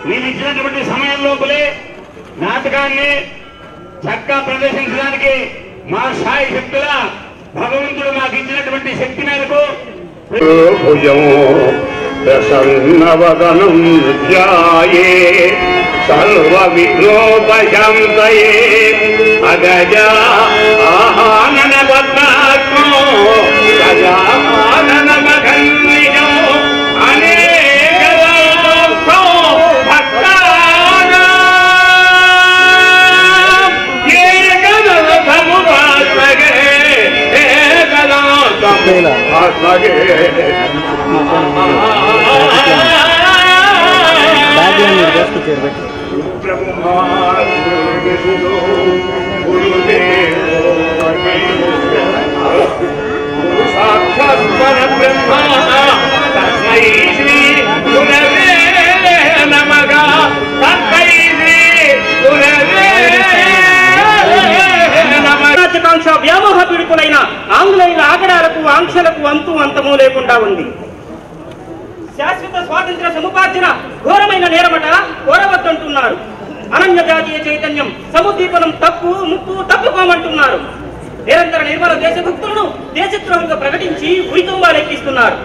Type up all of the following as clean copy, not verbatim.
మీరిచ్చినటువంటి సమయం లోపలే నాటకాన్ని చక్కగా ప్రదర్శించడానికి మా సాయి శక్తుల భగవంతుడు మాకు ఇచ్చినటువంటి శక్తి మేరకు ప్రసన్నవదనం ధ్యాయే సర్వ విఘ్నోపశాంతయే అగజా ఆనన పద్మాత్మో గజానన మఖన్విజో అనేక భక్తానాం ఏకదముపాస్మగే ఏకదాస్మగే రాజ్యకాంక్ష వ్యామోహ పీడితులైన ఆంగ్లేయుల ఆగడాలకు ఆంక్షలకు అంతు అంతము లేకుండా ఉంది. శాశ్వత స్వాతంత్ర సముపార్జన ఘోరమైన నేరమట కోరవద్దంటున్నారు. అనన్య జాతీయ చైతన్యం సముద్దీపనం తప్పు ముప్పు తప్పుకోమంటున్నారు. నిరంతర నిర్మల దేశభక్తులను దేశద్రోహంగా ప్రకటించి ఉరికంబాలెక్కిస్తున్నారు.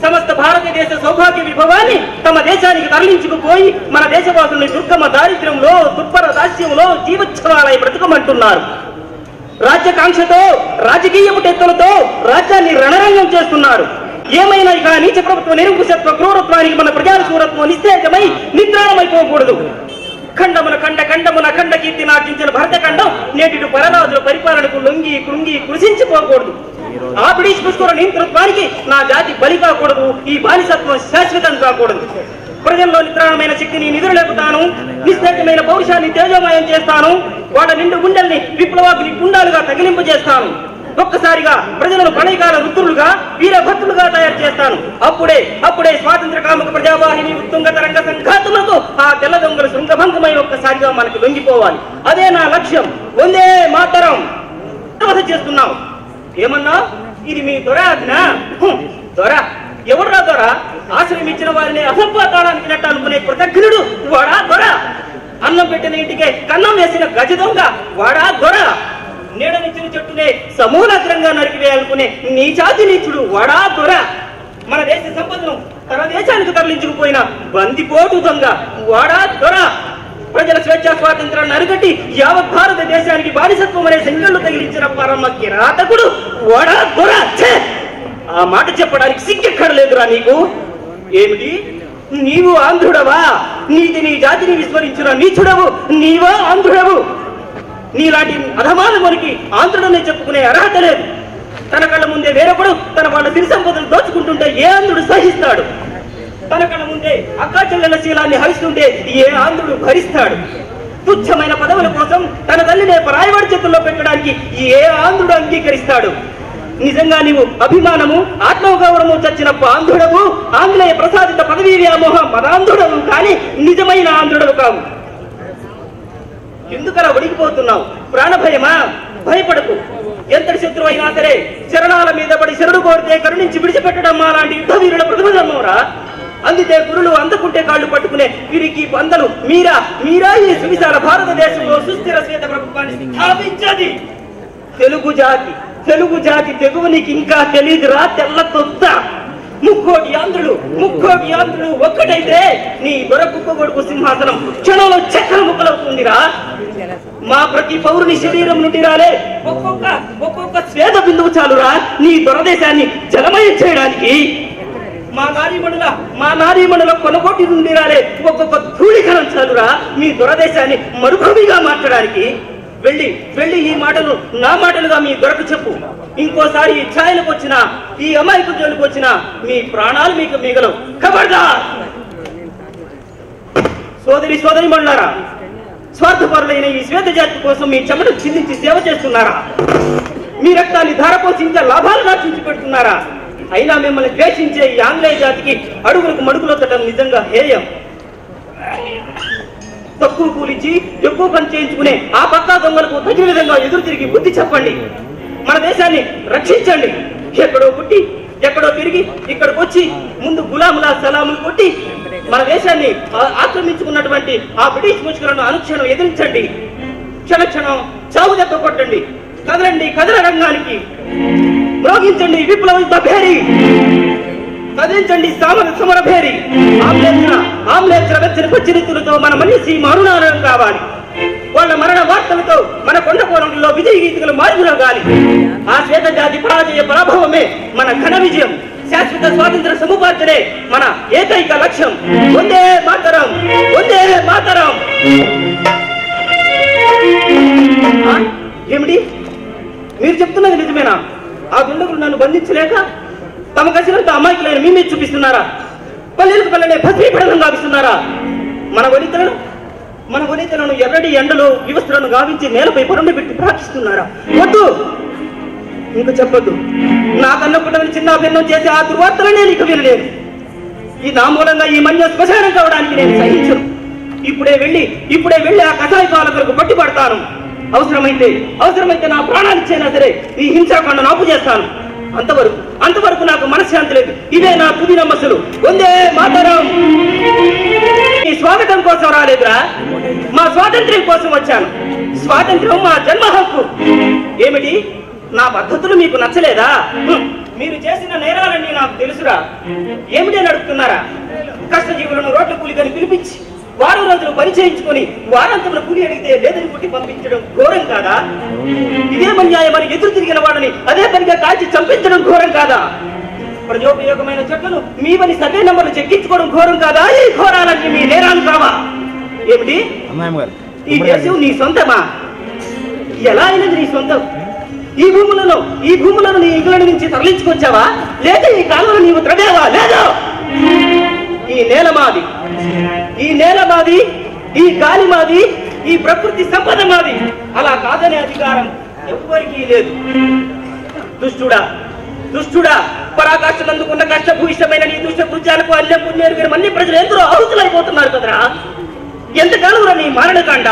సమస్త భారతదేశ సౌభాగ్య విభవాన్ని తమ దేశానికి తరలించుకుపోయి మన దేశవాసుల్ని దుర్గమ దారిద్ర్యంలో దుర్భర దాస్యంలో జీవోత్సవాలై బ్రతుకమంటున్నారు. రాజ్యకాంక్షతో రాజకీయ పుటెత్తులతో రాజ్యాన్ని రణరంగం చేస్తున్నారు. ఏమైనా ఇక నీచ ప్రభుత్వ నిరంకుశత్వ క్రూరత్వానికి మన ప్రజల శూరత్వం నిస్తేజమై నిద్రాణమైపోకూడదు. ఖండమున ఖండ కీర్తి నాటించిన భరతఖండం నేటి పరరాజుల పరిపాలనకు లొంగి కృంగి కృషించిపోకూడదు. ఆ బ్రిటిష్ పుష్కర నియంతృత్వానికి నా జాతి బలి కాకూడదు. ఈ బానిసత్వం శాశ్వతం కాకూడదు. ప్రజల్లో నిద్రాణమైన శక్తిని నిద్రలేపుతాను. నిస్తేజమైన పౌరుషాన్ని తేజోమయం చేస్తాను. వాళ్ళ నిండు గుండెల్ని విప్లవాగ్ని కుండాలుగా తగిలింపజేస్తాను. ఒక్కసారిగా ప్రజలను ప్రణయకాల రుద్రులుగా వీరభక్తులుగా తయారు చేస్తాను. అప్పుడే స్వాతంత్ర కాముక ప్రజావాహిని ఉత్తుంగ తరంగ సంఘాతులకు ఆ తెల్ల దొంగలు శృంగభంగమై ఒక్కసారిగా మనకు లొంగిపోవాలి. అదే నా లక్ష్యం. వందే మాతరం చేస్తున్నావు. ఏమన్నా ఇది మీ దొరాజ్ఞ? దొర ఎవరురా దొర? ఆశ్రయం ఇచ్చిన వారిని అసంపాతాళానికి నెట్టాలనుకునే కృతజ్ఞుడు వాడా దొర? అన్నం పెట్టిన ఇంటికే కన్నం వేసిన గజ దొంగ వాడా దొర? నీడనిచ్చిన చెట్టునే సమూలగ్రంగా నరికివేయాలనుకునే నీచాతి నీచుడు వాడా దొర? మన దేశ సంపదను తన దేశానికి తరలించుకుపోయిన బందిపోటు దొంగ వాడా దొర? ప్రజల స్వేచ్ఛా స్వాతంత్రాన్ని అరికట్టి యావత్ భారతదేశానికి బానిసత్వం అనే సంఖ్యలు తగిలించిన పరమ కిరాతకుడు వాడా దొర? ఆ మాట చెప్పడానికి సిగ్గెక్కడలేదురా నీకు? ఏమిటి నీవు ఆంధ్రుడవా? నీ జాతిని విస్మరించిన నీచుడవు నీవా ఆంధ్రుడవు? నీలాంటి అధమానమునికి ఆంధ్రుడనే చెప్పుకునే అర్హత లేదు. తన కళ్ళ ముందే వేరొకడు తన వాళ్ళ సిరి సంపదలు దోచుకుంటుంటే ఏ ఆంధ్రుడు సహిస్తాడు? తన కళ్ళ ముందే అక్కా చెల్లెల శీలాన్ని హరిస్తుంటే ఏ ఆంధ్రుడు భరిస్తాడు? తుచ్చమైన పదవుల కోసం తన తల్లినే పరాయవాడి చేతుల్లో పెట్టడానికి ఏ ఆంధ్రుడు అంగీకరిస్తాడు? నిజంగా నీవు అభిమానము ఆత్మగౌరవము చచ్చిన ఆంధ్రుడవు. ఆంగ్లేయ ప్రసాదిత పదవీ వ్యామోహ మదాంధ్రుడవు కానీ నిజమైన ఆంధ్రుడవు కావు. ఎందుకలా ఒడిగిపోతున్నావు? ప్రాణభయమా? భయపడకు. ఎంతటి శత్రువు అయినా సరే శరణాల మీద పడి శరణు కోరితే కరుణించి విడిచిపెట్టడం అలాంటి యుద్ధ వీరుల ప్రతిభమోరా. అందితే గురులు అందుకుంటే కాళ్ళు పట్టుకునే వీరికి పందలు మీరా ఈ సువిశాల భారతదేశంలో సుస్థిర శ్వేత ప్రభుత్వాన్ని స్థాపించది. తెలుగు జాతి తెగువ నీకు ఇంకా తెలియదురా తెల్ల తొత్త. ముక్కోటి ఆంధ్రులు ఒక్కటైతే నీ దొరకుక్క కొడుకు సింహాసనం క్షణంలో చక్ర ముక్కలవుతుందిరా. మా ప్రతి పౌరుని శరీరం నుండి రాలే ఒక్కొక్క స్వేద బిందువు చాలురా నీ దొరదేశాన్ని జలమయం చేయడానికి. మా నారీమణుల కొనగోటి నుండి రాలే ఒక్కొక్క ధూళికలం చాలురా మీ దొరదేశాన్ని మరుభూమిగా మార్చడానికి. వెళ్ళి వెళ్ళి ఈ మాటలు నా మాటలుగా మీ దొరకు చెప్పు. ఇంకోసారి ఈ ఛాయలకు వచ్చిన ఈ అమాయకు జోలికి వచ్చిన మీ ప్రాణాలు మీకు మిగలవు. ఖబర్దార్! సోదరి మండలారా, స్వార్థపరులైన ఈ శ్వేత జాతి కోసం మీ చెమట చిందించి సేవ చేస్తున్నారా? మీ రక్తాన్ని ధారపోసించే లాభాలు ఆశించి పెడుతున్నారా? అయినా మిమ్మల్ని ద్వేషించే ఈ ఆంగ్లేయ జాతికి అడుగులకు మడుగులొత్తడం నిజంగా హేయం. తక్కువ కూలించి ఎక్కువ పని చేయించుకునే ఆ పక్కా దొంగలకు తగిన విధంగా ఎదురు తిరిగి బుద్ధి చెప్పండి. మన దేశాన్ని రక్షించండి. ఎక్కడో పుట్టి ఎక్కడో తిరిగి ఇక్కడికి వచ్చి ముందు గులాములా సలాములు కొట్టి మన దేశాన్ని ఆక్రమించుకున్నటువంటి ఆ బ్రిటిష్ ముష్కరులను అనుక్షణం ఎదిరించండి. క్షణక్షణం చావు దెబ్బ కొట్టండి. కదలండి, కదల రంగానికి మ్రోగించండి విప్లవ భేరి, కదిలించండి సమర భేరి. ఆమ్లేచ్ర వెచ్చని పచ్చిరితులతో మన మనిషి మరుణానం కావాలి. వాళ్ళ మరణ వార్తలతో మన కొండ కోణంలో విజయ గీతికలు మారుగాలి. ఆ శ్వేత జాతి పరాజయ పరాభవమే మన ఘన విజయం. శాశ్వత స్వాతంత్ర సముపార్జనే మన ఏకైక లక్ష్యం. వందే మాతరం, వందే మాతరం. ఏమిటి మీరు చెప్తున్నది నిజమేనా? ఆ దుండగులు నన్ను బంధించలేక తమ కసినంత అమాయకులైన మీ మీద చూపిస్తున్నారా? పల్లెలకు పల్లెనే భస్మీపడనం గావిస్తున్నారా? మన వనితలను ఎర్రడి ఎండలో వ్యవస్థలను గావించి నేలపై పొరలు పెట్టి ప్రార్థిస్తున్నారా? వద్దు, ఇంక చెప్పొద్దు. నాకన్న పుట్టని చిన్న భిన్నం చేసి ఆ దుర్వార్తలనే నీకు వినలేదు. ఈ నా మూలంగా ఈ మన్య శ్మశానం కావడానికి నేను సహించను. ఇప్పుడే వెళ్ళి ఆ కసాయి పాలకులకు పట్టుబడతాను. అవసరమైతే నా ప్రాణాలు ఇచ్చైనా సరే ఈ హింసాకాండను ఆపు చేస్తాను. అంతవరకు నాకు మనశ్శాంతి లేదు. ఇదే నా తుది నమ్మసులు. వందే మాతరం. ఈ స్వాగతం కోసం రాలేదురా, మా స్వాతంత్ర్యం కోసం వచ్చాను. స్వాతంత్ర్యం మా జన్మ హక్కు. ఏమిటి నా పద్ధతులు మీకు నచ్చలేదా? మీరు చేసిన నేరాలన్నీ నాకు తెలుసురా. ఏమిటి నడుపుతున్నారా? కష్టజీవులను రోడ్ల కూలికని పిలిపించి వారం రోజులు పని చేయించుకొని వారాంతంలో కూలి అడిగితే లేదని కొట్టి పంపించడం ఘోరం కాదా? ఇదే అన్యాయమని ఎదురు తిరిగిన వాడిని అదే పనిగా కాల్చి చంపించడం ఘోరం కాదా? ప్రజోపయోగమైన చెట్లను మీవని సర్వే నంబర్లు చెక్కించుకోవడం ఘోరం కాదా? ఈ ఘోరాలన్నీ మీ నేరాలు కావా? ఏమిటి ఈ దేశం నీ సొంతమా? ఎలా అయినది నీ సొంతం? ఈ భూములను నీ ఇంగ్లాండ్ నుంచి తరలించుకొచ్చావా? లేదా ఈ కాలంలో నీవు త్రవేవా? లేదు, ఈ నేల మాది, ఈ గాలి మాది, ఈ ప్రకృతి సంపద మాది. అలా కాదనే అధికారం ఎవ్వరికీ లేదు. దుష్టుడా పరాకాష్ఠనందుకున్న కష్టభూయిష్టమైన నీ దుష్ట కృత్యాలకు అన్యం పుణ్యేరు మన్ని ప్రజలు ఎందరో ఆహుతులైపోతున్నారు కదరా. ఎంతకాలంలో నీ మారణకాండ,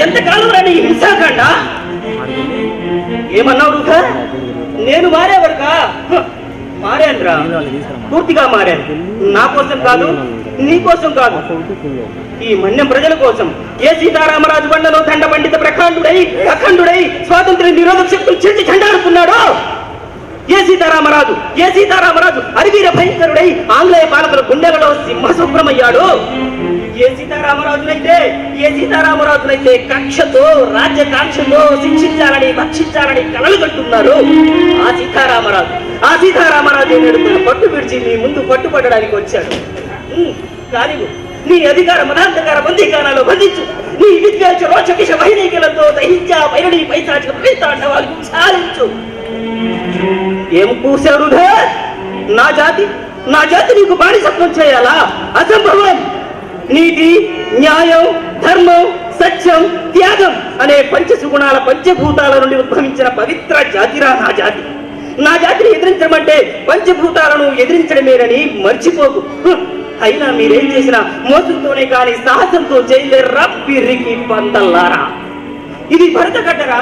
ఎంతకాలంలో నీ హింసాకాండ? ఏమన్నావు రుఖ? నేను మారేవరకా? మారానురా, పూర్తిగా మారాను. నా కోసం కాదు, నీ కోసం కాదు, ఈ మన్యం ప్రజల కోసం. ఏ సీతారామరాజు బండలో దండ పండిత ప్రఖండుడై అఖండుడై స్వాతంత్ర్య నిరోధక శక్తులు చెంది చెండాడుతున్నాడో, ఏ సీతారామరాజు అరివీర భయంకరుడై ఆంగ్లేయ పాలకుల గుండెలలో సింహశుభ్రమయ్యాడు, ఏ సీతారామరాజునైతే కక్షతో రాజ్యకాంక్షతో శిక్షించాలని భక్షించాలని కలలు కట్టున్నారు. ఆ సీతారామరాజు నేడు పట్టు విడిచి నీ ముందు పట్టుబడడానికి వచ్చాడు. కానీ నీ అధికార మతాంతకార బందీకానాలు బంధించు, నీ విద్వేష రోచకిష వైనీకులతో దహించ పైరణి పైశాచిక పైతాండవాలు చాలించు. ఏం కూశారు? నా జాతి నీకు బానిసత్వం చేయాలా? అసంభవం. నీతి, న్యాయం, ధర్మం, సత్యం, త్యాగం అనే పంచసుగుణాల పంచభూతాల నుండి ఉద్భవించిన పవిత్ర జాతిరా నా జాతిని ఎదిరించమంటే పంచభూతాలను ఎదిరించడమేనని మర్చిపోకు. అయినా మీరేం చేసినా మోసంతోనే కాని సాహసంతో చేయలేరా పిరికి పందల్లారా. ఇది భరతగడ్డరా.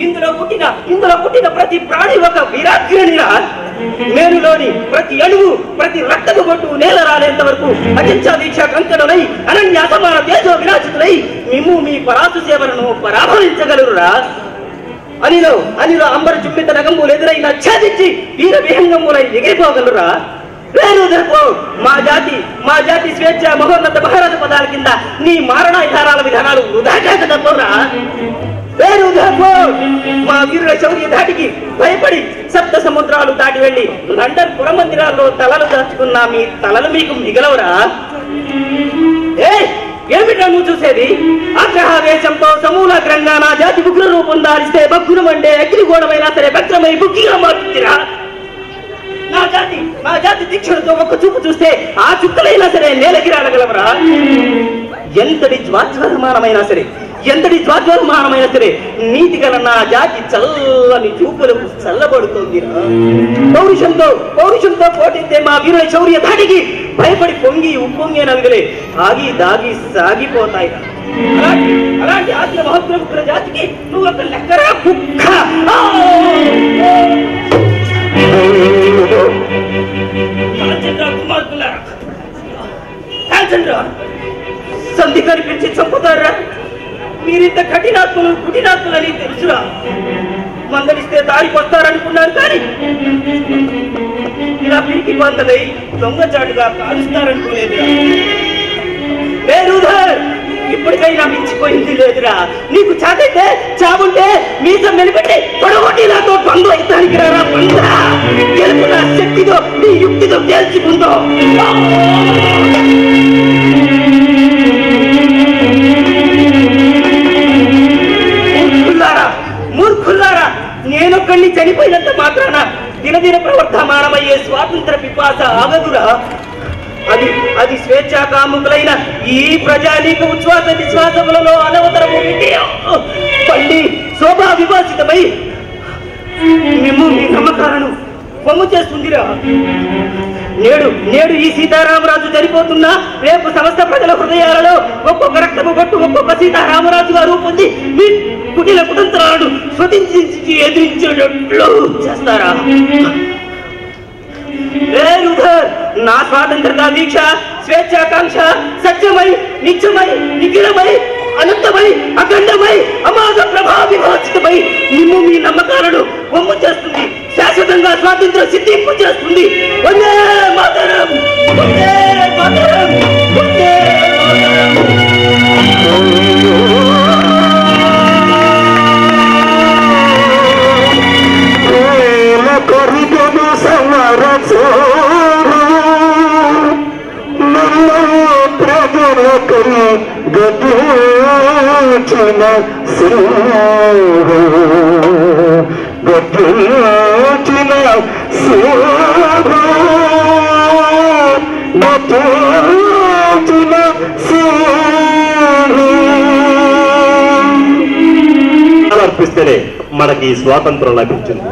ఇందులో పుట్టిన ప్రతి ప్రాణి ఒక వీరాగ్రణిరా. మేలులోని ప్రతి అణువు, ప్రతి రక్తపు బొట్టు నేల రాలేంత వరకు అహింసా దీక్ష కంకణులై అనన్య అసమాన దేశో విరాజితులై మిమ్ము మీ పరాసు సేవలను పరాభవించగలరురా. అనిలో అంబర చుమ్మిత నగంబులు ఎదురైన ఛేదించి వీర విహంగములై ఎగిరిపోగలరురా. మా జాతి స్వేచ్ఛ మహోన్నత మహారాజ పదాల కింద నీ మారణాధారాల విధానాలు వృధా కాక తప్పవురా. మా వీరుల శౌర్య ధాటికి భయపడి సప్త సముద్రాలు దాటి వెళ్లి లండన్ పురమందిరాల్లో తలలు దాచుకున్న మీ తలలు మీకు మిగలవురా. ఏమిటా నువ్వు చూసేది? ఆగ్రహావేశంతో సమూలగ్రంగా నా జాతి ఉగ్ర రూపం దారిస్తే భగ్గురం అంటే అగ్నిగోడమైనా సరే భద్రమై బుగ్గిగా మారుతుందిరా. నా జాతి దీక్షలతో ఒక్క చూపు చూస్తే ఆ చుక్కలైనా సరే నేలకి రాగలవరా? ఎంతటి జ్వాజ్వరమానమైనా సరే నీతి గల నా జాతి చల్లని చూపులకు చల్లబడుతోందిరా. పౌరుషంతో పోటిస్తే మా వీరుల శౌర్య ధాటికి భయపడి పొంగి ఉప్పొంగే నలుగులే ఆగి దాగి సాగిపోతాయి. అలాంటి ఆత్మ మహోగ్ర జాతికి నువ్వు ఒక లెక్కరా కుక్క. సంధి కనిపించి చంపుతారా? మీరింత కుటినాత్ములని తెలుసురా. మందలిస్తే దారికి వస్తారనుకున్నారు కానీ ఇలా పిరికి పందలై దొంగచాటుగా కాలుస్తారనుకోలేదురా. ఇప్పటికైనా మించిపోయింది లేదురా. నీకు చాటైతే చావుంటే మీసం మెలిపెట్టి తొడగొట్టి నాతో పండు అయితానికి రారా. పండురా గెలుపు నా శక్తితో నీ యుక్తితో తేల్చుకుందో. మూర్ఖుల్లారా, నేనొక్కడిని చనిపోయినంత మాత్రాన దినదిన ప్రవర్ధమానమయ్యే స్వాతంత్ర పిపాస ఆగదురా. అది స్వేచ్ఛా కాముకులైన ఈ ప్రజానీక ఉచ్ఛ్వాస నిశ్వాసములలో అనవసరము పండి శోభా విభాసితమై మేము మీ నమ్మకాలను పొమ్ము చేస్తుందిరా. నేడు ఈ సీతారామరాజు చనిపోతున్నా రేపు సమస్త ప్రజల హృదయాలలో ఒక్కొక్క రక్తము కొట్టు ఒక్కొక్క సీతారామరాజుగా రూపొంది మీ కుటిల కుటుంబాలను స్వతించి ఎదిరించేటట్లు చేస్తారా? నా స్వాతంత్రత దీక్ష స్వేచ్ఛాకాంక్ష సత్యమై నిత్యమై నిఖిలమై అనంతమై అఖండమై అమాగ ప్రభా విభాసితమై నిమ్ము మీ నమ్మకాలను బొమ్మ చేస్తుంది. శాశ్వతంగా స్వాతంత్ర సిద్ధింపు చేస్తుంది. వందే మాతరం, వందే మాతరం, వందే గద్యోచన అర్పిస్తేనే మనకి స్వాతంత్రం లభించింది.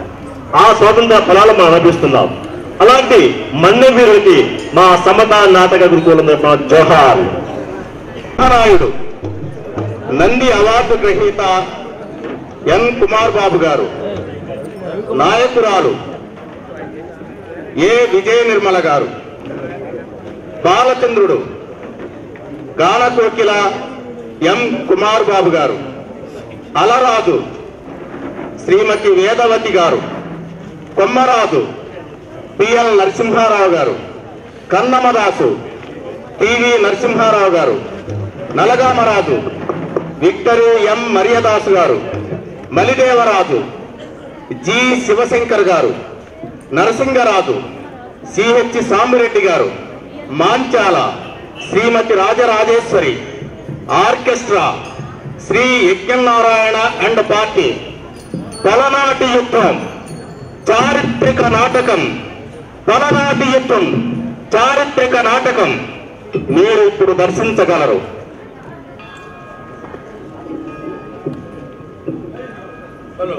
ఆ స్వాతంత్ర ఫలాలు మనం లభిస్తున్నాం. అలాంటి మన్య వీరులకి మా సమతా నాటక గురుకులం జోహార్. నారాయణుడు నంది అవార్డు గ్రహీత ఎన్ కుమార్ బాబు గారు, నాయకురాలు ఏ విజయ నిర్మల గారు, బాలచంద్రుడు గానకోకిల ఎం కుమార్ బాబు గారు, అలరాజు శ్రీమతి వేదవతి గారు, కొమ్మరాజు పిఎల్ నరసింహారావు గారు, కన్నమదాసు టివి నరసింహారావు గారు, నలగామరాజు విక్టరీ ఎం మరియదాసు గారు, మలిదేవరాజు జి శివశంకర్ గారు, Narasingaraju CH Sambireddy garu, Manchala Srimati Rajarajeshwari, orchestra Sri Yagnanarayana and party, Palnati Yuddham చారిత్రక నాటకం, పలనాటి యుద్ధం చారిత్రక నాటకం మీరు ఇప్పుడు దర్శించగలరు. హలో.